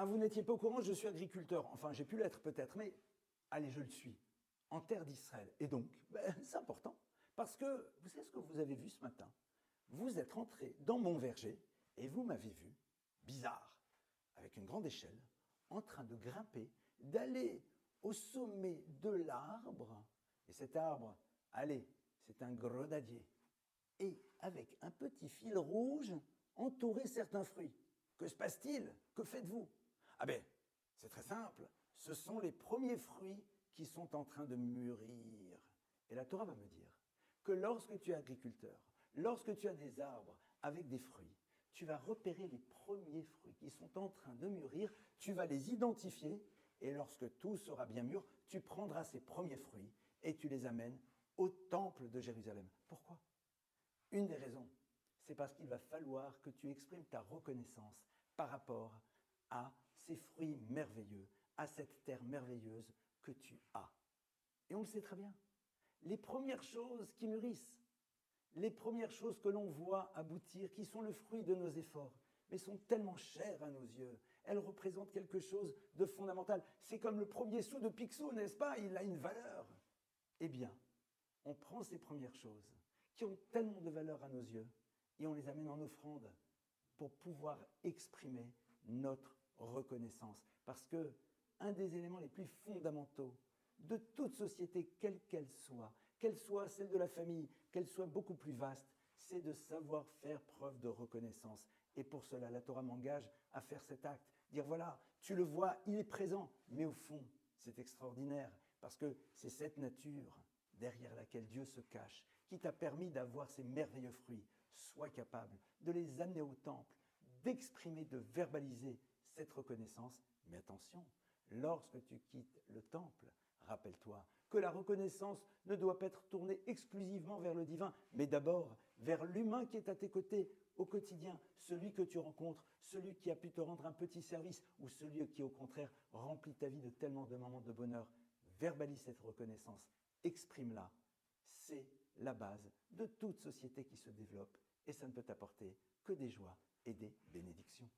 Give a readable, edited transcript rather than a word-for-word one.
Ah, vous n'étiez pas au courant, je suis agriculteur. Enfin, j'ai pu l'être peut-être, mais allez, je le suis. En terre d'Israël. Et donc, c'est important. Parce que, vous savez ce que vous avez vu ce matin? Vous êtes rentré dans mon verger et vous m'avez vu, bizarre, avec une grande échelle, en train de grimper, d'aller au sommet de l'arbre. Et cet arbre, allez, c'est un grenadier. Et avec un petit fil rouge, entourer certains fruits. Que se passe-t-il? Que faites-vous? Ah ben, c'est très simple. Ce sont les premiers fruits qui sont en train de mûrir. Et la Torah va me dire que lorsque tu es agriculteur, lorsque tu as des arbres avec des fruits, tu vas repérer les premiers fruits qui sont en train de mûrir, tu vas les identifier, et lorsque tout sera bien mûr, tu prendras ces premiers fruits et tu les amènes au temple de Jérusalem. Pourquoi? Une des raisons, c'est parce qu'il va falloir que tu exprimes ta reconnaissance par rapport à ces fruits merveilleux, à cette terre merveilleuse que tu as. Et on le sait très bien. Les premières choses qui mûrissent, les premières choses que l'on voit aboutir, qui sont le fruit de nos efforts, mais sont tellement chères à nos yeux. Elles représentent quelque chose de fondamental. C'est comme le premier sou de Picsou, n'est-ce pas? Il a une valeur. Eh bien, on prend ces premières choses qui ont tellement de valeur à nos yeux et on les amène en offrande pour pouvoir exprimer notre reconnaissance. Parce que un des éléments les plus fondamentaux de toute société, quelle qu'elle soit celle de la famille, qu'elle soit beaucoup plus vaste, c'est de savoir faire preuve de reconnaissance. Et pour cela, la Torah m'engage à faire cet acte. Dire voilà, tu le vois, il est présent, mais au fond, c'est extraordinaire, parce que c'est cette nature derrière laquelle Dieu se cache, qui t'a permis d'avoir ces merveilleux fruits. Sois capable de les amener au temple, d'exprimer, de verbaliser cette reconnaissance. Mais attention, lorsque tu quittes le temple, rappelle-toi que la reconnaissance ne doit pas être tournée exclusivement vers le divin, mais d'abord vers l'humain qui est à tes côtés au quotidien, celui que tu rencontres, celui qui a pu te rendre un petit service ou celui qui au contraire remplit ta vie de tellement de moments de bonheur. Verbalise cette reconnaissance, exprime-la. C'est la base de toute société qui se développe et ça ne peut apporter que des joies et des bénédictions.